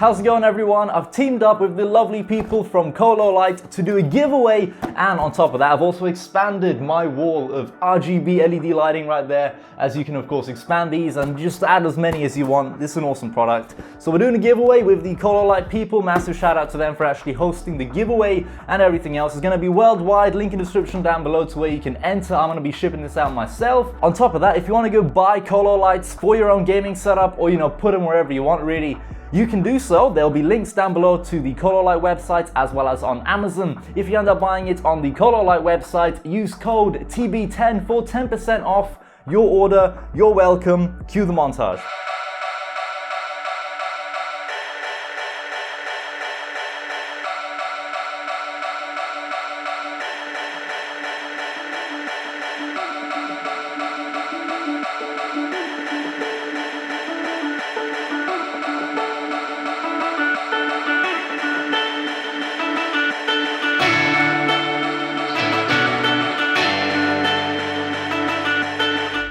How's it going, everyone? I've teamed up with the lovely people from Cololight to do a giveaway, and on top of that I've also expanded my wall of RGB LED lighting right there, as you can of course expand these and just add as many as you want. This is an awesome product. So we're doing a giveaway with the Cololight people. Massive shout out to them for actually hosting the giveaway, and everything else is going to be worldwide. Link in the description down below to where you can enter. I'm going to be shipping this out myself. On top of that, if you want to go buy Cololights for your own gaming setup, or put them wherever you want really, you can do so. There'll be links down below to the Cololight website as well as on Amazon. If you end up buying it on the Cololight website, use code TB10 for 10% off your order. You're welcome. Cue the montage.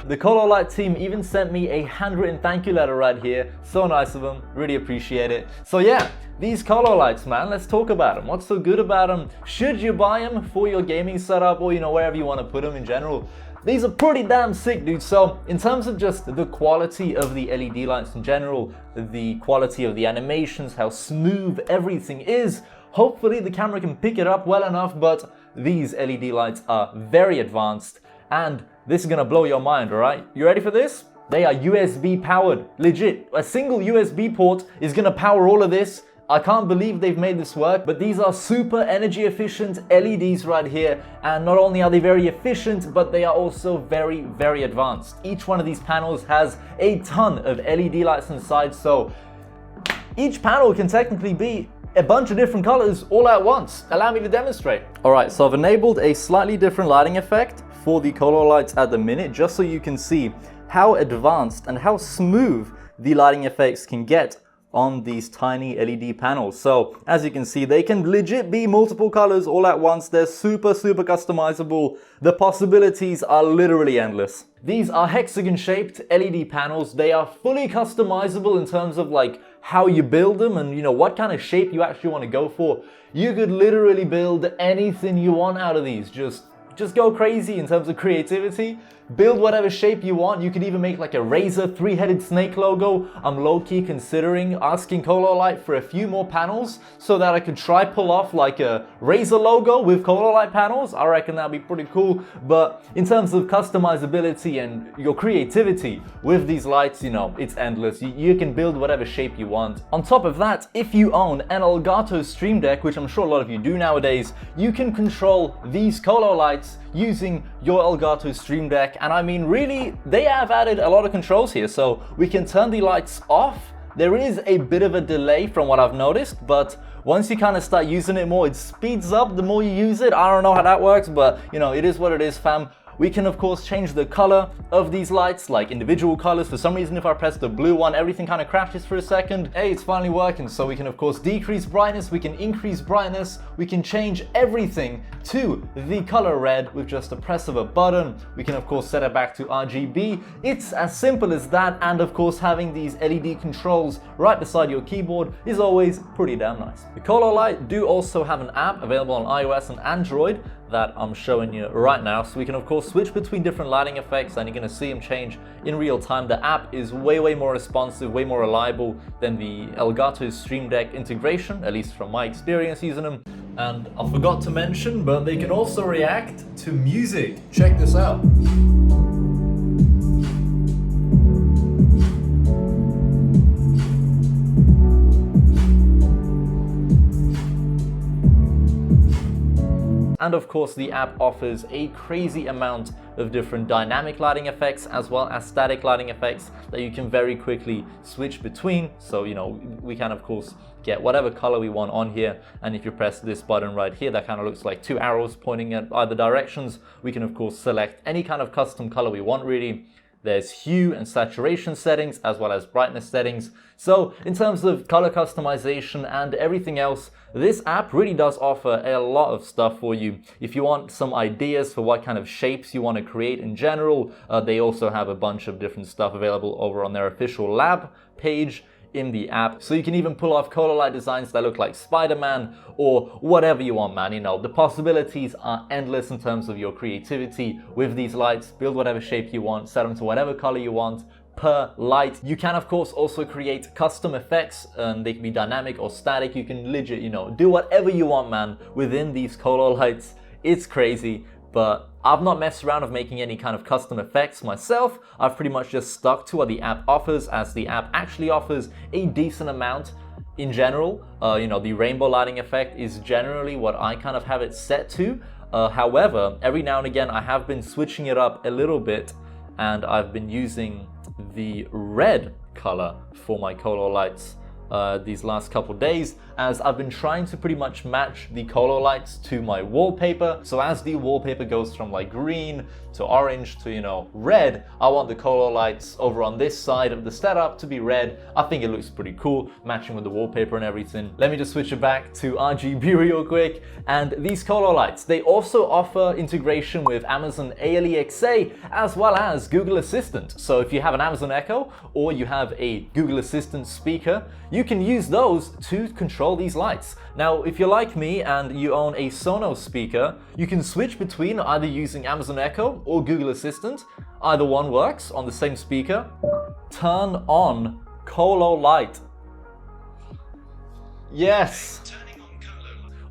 The Cololight team even sent me a handwritten thank you letter right here. So nice of them, really appreciate it. So yeah, these Cololights, man, let's talk about them. What's so good about them? Should you buy them for your gaming setup, or wherever you want to put them in general? These are pretty damn sick, dude. So in terms of just the quality of the LED lights in general, the quality of the animations, how smooth everything is, hopefully the camera can pick it up well enough, but these LED lights are very advanced, and this is gonna blow your mind, alright? You ready for this? They are USB powered, legit. A single USB port is gonna power all of this. I can't believe they've made this work, but these are super energy efficient LEDs right here. And not only are they very efficient, but they are also very, very advanced. Each one of these panels has a ton of LED lights inside, so each panel can technically be a bunch of different colors all at once. Allow me to demonstrate. Alright, so I've enabled a slightly different lighting effect for the Cololights at the minute, just so you can see how advanced and how smooth the lighting effects can get on these tiny LED panels. So as you can see, they can legit be multiple colors all at once. They're super customizable. The possibilities are literally endless. These are hexagon shaped LED panels. They are fully customizable in terms of how you build them and what kind of shape you actually want to go for. You could literally build anything you want out of these. Just go crazy in terms of creativity. Build whatever shape you want. You could even make like a Razer three-headed snake logo. I'm low-key considering asking Cololight for a few more panels so that I could try pull off like a Razer logo with Cololight panels. I reckon that'd be pretty cool. But in terms of customizability and your creativity with these lights, it's endless. You can build whatever shape you want. On top of that, if you own an Elgato Stream Deck, which I'm sure a lot of you do nowadays, you can control these Cololights using your Elgato Stream Deck. And I mean, really, they have added a lot of controls here. So we can turn the lights off. There is a bit of a delay from what I've noticed, but once you kind of start using it more, it speeds up the more you use it. I don't know how that works, but it is what it is, fam. We can of course change the color of these lights, like individual colors. For some reason, if I press the blue one, everything kind of crashes for a second. Hey, it's finally working. So we can of course decrease brightness, we can increase brightness, we can change everything to the color red with just a press of a button. We can of course set it back to RGB. It's as simple as that, and of course having these LED controls right beside your keyboard is always pretty damn nice. The Cololight do also have an app available on iOS and Android that I'm showing you right now, so we can of course switch between different lighting effects, and you're going to see them change in real time. The app is way more responsive, way more reliable than the Elgato Stream Deck integration, at least from my experience using them. And I forgot to mention, but they can also react to music. Check this out. And of course, the app offers a crazy amount of different dynamic lighting effects as well as static lighting effects that you can very quickly switch between. So, we can of course get whatever color we want on here. And if you press this button right here, that kind of looks like two arrows pointing at either directions. We can of course select any kind of custom color we want really. There's hue and saturation settings as well as brightness settings. So in terms of color customization and everything else, this app really does offer a lot of stuff for you. If you want some ideas for what kind of shapes you want to create in general, they also have a bunch of different stuff available over on their official lab page. in the app. So you can even pull off Cololight designs that look like Spider-Man or whatever you want, man. You know, the possibilities are endless in terms of your creativity with these lights. Build whatever shape you want, set them to whatever color you want per light. You can of course also create custom effects, and they can be dynamic or static. You can legit, you know, do whatever you want, man, within these Cololights. It's crazy, but I've not messed around with making any kind of custom effects myself. I've pretty much just stuck to what the app offers, as the app actually offers a decent amount in general. You know, the rainbow lighting effect is generally what I kind of have it set to. However, every now and again I have been switching it up a little bit, and I've been using the red color for my Cololights these last couple days, as I've been trying to pretty much match the Cololights to my wallpaper. So as the wallpaper goes from like green to orange to, you know, red, I want the Cololights over on this side of the setup to be red. I think it looks pretty cool, matching with the wallpaper and everything. Let me just switch it back to RGB real quick. And these Cololights, they also offer integration with Amazon Alexa as well as Google Assistant. So if you have an Amazon Echo or you have a Google Assistant speaker, you can use those to control these lights. Now, if you're like me and you own a Sonos speaker, you can switch between either using Amazon Echo or Google Assistant. Either one works on the same speaker. Turn on Cololight. Yes!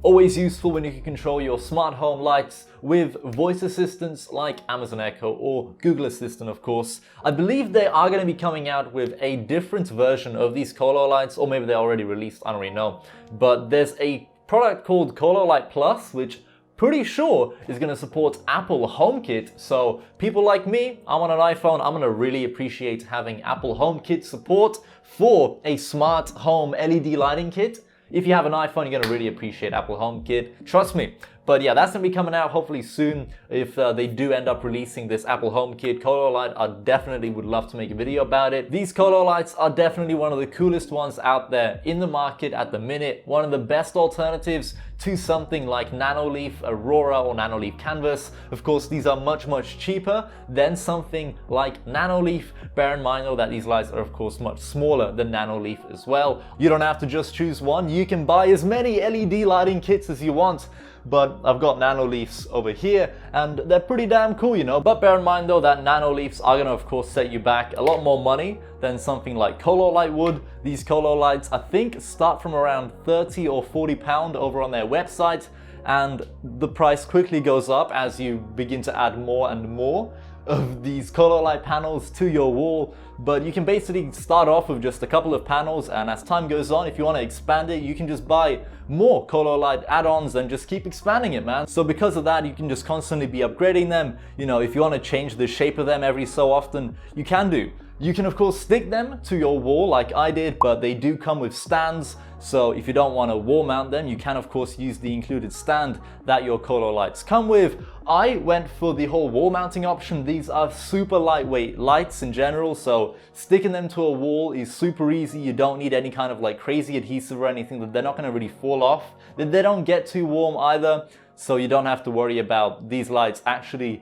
Always useful when you can control your smart home lights with voice assistants like Amazon Echo or Google Assistant, of course. I believe they are going to be coming out with a different version of these Cololights, or maybe they're already released, I don't really know. But there's a product called Cololight Plus, which pretty sure is going to support Apple HomeKit. So people like me, I'm on an iPhone, I'm going to really appreciate having Apple HomeKit support for a smart home LED lighting kit. If you have an iPhone, you're going to really appreciate Apple HomeKit. Trust me. But yeah, that's going to be coming out hopefully soon. If they do end up releasing this Apple HomeKit Cololight, I definitely would love to make a video about it. These Cololights are definitely one of the coolest ones out there in the market at the minute. One of the best alternatives to something like Nanoleaf Aurora or Nanoleaf Canvas. Of course, these are much, much cheaper than something like Nanoleaf. Bear in mind though that these lights are of course much smaller than Nanoleaf as well. You don't have to just choose one. You can buy as many LED lighting kits as you want. But I've got Nanoleafs over here and they're pretty damn cool, you know. But bear in mind though that Nanoleafs are gonna of course set you back a lot more money than something like Cololight would. These Cololights I think start from around 30 or 40 pound over on their website, and the price quickly goes up as you begin to add more and more of these Cololight panels to your wall. But you can basically start off with just a couple of panels, and as time goes on, if you want to expand it, you can just buy more Cololight add-ons and just keep expanding it, man. So because of that, you can just constantly be upgrading them. You know, if you want to change the shape of them every so often, you can do. You can of course stick them to your wall like I did, but they do come with stands. So if you don't want to wall mount them, you can of course use the included stand that your Cololights come with. I went for the whole wall mounting option. These are super lightweight lights in general, so sticking them to a wall is super easy. You don't need any kind of like crazy adhesive or anything. That they're not going to really fall off. They don't get too warm either, so you don't have to worry about these lights actually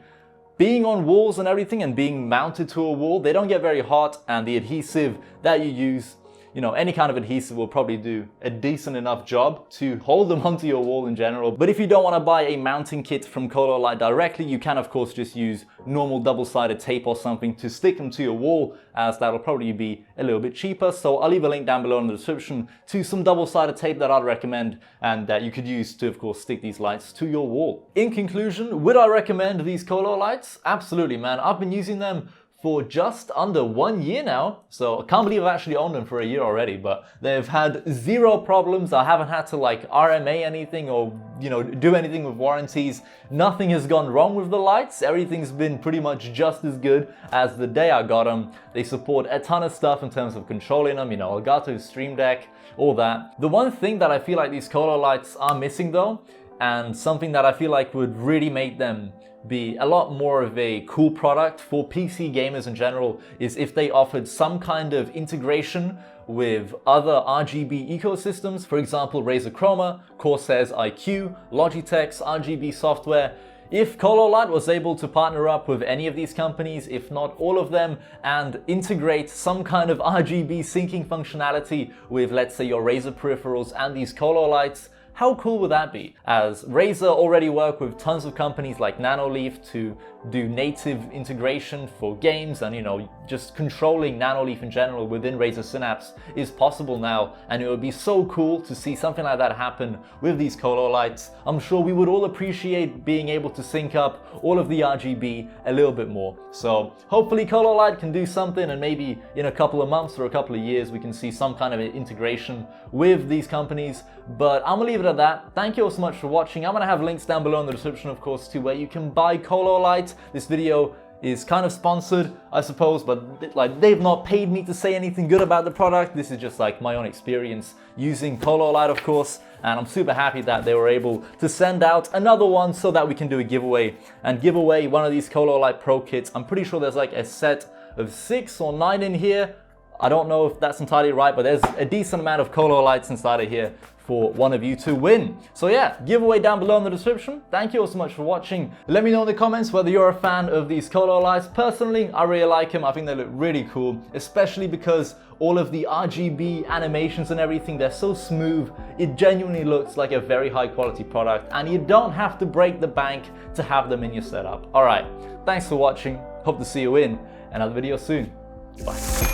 being on walls and everything and being mounted to a wall. They don't get very hot, and the adhesive that you use, you know, any kind of adhesive will probably do a decent enough job to hold them onto your wall in general. But if you don't want to buy a mounting kit from Cololight directly, you can of course just use normal double-sided tape or something to stick them to your wall, as that'll probably be a little bit cheaper. So I'll leave a link down below in the description to some double-sided tape that I'd recommend and that you could use to of course stick these lights to your wall. In conclusion, would I recommend these Cololights? Absolutely, man. I've been using them for just under 1 year now. So I can't believe I've actually owned them for a year already, but they've had zero problems. I haven't had to like RMA anything or, you know, do anything with warranties. Nothing has gone wrong with the lights. Everything's been pretty much just as good as the day I got them. They support a ton of stuff in terms of controlling them, you know, Elgato Stream Deck, all that. The one thing that I feel like these Cololights are missing though, and something that I feel like would really make them be a lot more of a cool product for PC gamers in general, is if they offered some kind of integration with other RGB ecosystems. For example, Razer Chroma, Corsair's iCUE, Logitech's RGB software. if Cololight was able to partner up with any of these companies, if not all of them, and integrate some kind of RGB syncing functionality with, let's say, your Razer peripherals and these Cololights, how cool would that be? As Razer already work with tons of companies like Nanoleaf to do native integration for games, and just controlling Nanoleaf in general within Razer Synapse is possible now, and it would be so cool to see something like that happen with these Cololights. I'm sure we would all appreciate being able to sync up all of the RGB a little bit more. So hopefully Cololight can do something, and maybe in a couple of months or a couple of years we can see some kind of integration with these companies. But I'm gonna leave it at that. Thank you all so much for watching. I'm gonna have links down below in the description, of course, to where you can buy Cololight. This video is kind of sponsored, I suppose, but like they've not paid me to say anything good about the product. This is just like my own experience using Cololight, of course, and I'm super happy that they were able to send out another one so that we can do a giveaway and give away one of these Cololight Pro kits. I'm pretty sure there's like a set of 6 or 9 in here. I don't know if that's entirely right, but there's a decent amount of Cololights inside of here for one of you to win. So yeah, giveaway down below in the description. Thank you all so much for watching. Let me know in the comments whether you're a fan of these Cololights. Personally, I really like them. I think they look really cool, especially because all of the RGB animations and everything, they're so smooth. It genuinely looks like a very high quality product, and you don't have to break the bank to have them in your setup. All right, thanks for watching. Hope to see you in another video soon. Bye.